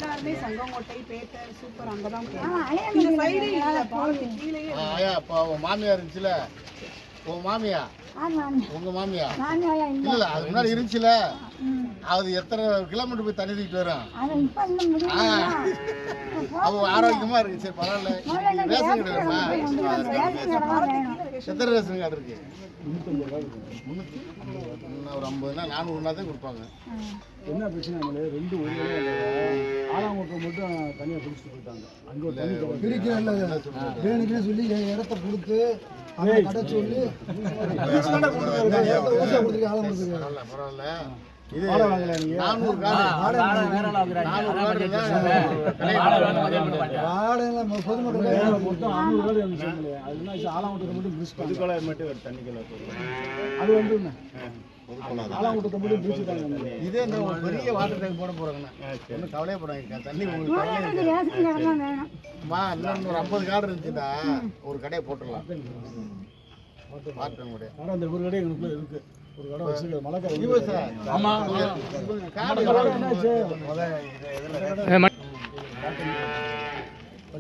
எல்லாருமே சங்கங்கோட்டை batter super அங்கதான் இந்த சைடே இல்ல பாலத்துக்கு கீழேயே ஆயா அப்ப உன் மாமியா இருந்துச்சுல உன் மாமியா உங்க மாமியா இல்ல அது முன்னாடி இருந்துச்சுல அது எத்தனை கிலோமீட்டர் போய் தண்ணி தூக்கிட்டு வரும் அவ ஆரோக்கியமா இருக்கு சரி பரவாயில்ல ரேஷன் கடை எத்தனை ரேஷன் கார்டு இருக்கு 350 ஒரு 50 400 தான் கொடுப்பாங்க. என்ன பிரச்சனை ரெண்டு ஊர்ல ஆலாங்குப்பம் மட்டும் தனியாக பிடிச்சிட்டு போயிட்டாங்க. அங்கே ஒரு தனி பிரிக்கிறேன்னு சொல்லி இடத்த கொடுத்து கடை சொல்லி பரவாயில்ல இது 400 பொதுமக்கள் மொத்தம் 500 இருந்துச்சு. ஆலாங்குட்டத்தை மட்டும் பிரிச்சு புதுக்கோளை மட்டும் ஒரு தண்ணி கிலோ அது வந்து ஆலாங்குட்டத்தை மட்டும் பிரிச்சுட்டாங்க. இதே இந்த பெரிய வாட்டர் டேங்க் போட போறாங்கண்ணா ஒன்றும் கவலையே போடாங்க தண்ணி உங்களுக்கு இன்னொன்று ஒரு 50 கார்டு இருந்துச்சுன்னா ஒரு கடையை போட்டுடலாம். அந்த ஒரு கடை எங்களுக்குள்ள இருக்கு. ஒரு கடை வச்சிருக்க மலைக்கரை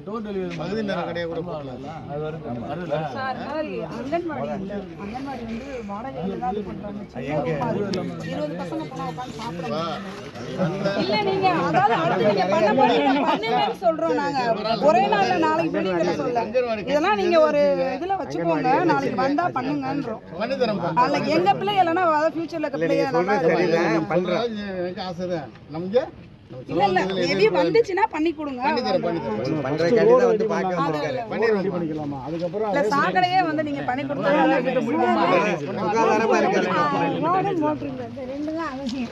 டோர் டெலிவரி பகுதி நேர கடையை கூட போடலாம். சார் அங்கன்வாடி அங்கன்வாடி வந்து வாடகை ஏதாவது பண்றாங்க 20 பசங்க போனா உட்கார்ந்து சாப்பிடுறாங்க. இல்ல நீங்க அதாவது அடுத்து நீங்க பண்ணுங்கன்னு சொல்றோம் நாங்க. ஒரே நாள்ல நாளைக்கு பண்ணீங்கன்னு சொல்ல. இதெல்லாம் நீங்க ஒரு இதுல வச்சுக்கோங்க. நாளைக்கு வந்தா பண்ணுங்கன்றோம். பண்ணி தரேன். நாளைக்கு எங்க பிள்ளை இல்லனா அத ஃபியூச்சர்ல இருக்க பிள்ளைங்க நல்லா பண்றேன். எனக்கு ஆசை தான். நமக்கு இல்ல மேபி வந்துச்சுனா பண்ணி கொடுங்க. பண்ற கடையில வந்து பார்க்க வந்திருக்காரு. பண்ணிக்கலாமா? அதுக்கு அப்புறம் இல்ல சாக்கடையே வந்து நீங்க பண்ணி கொடுத்தா முடியுமா? ரெண்டு தான் அவசியம்.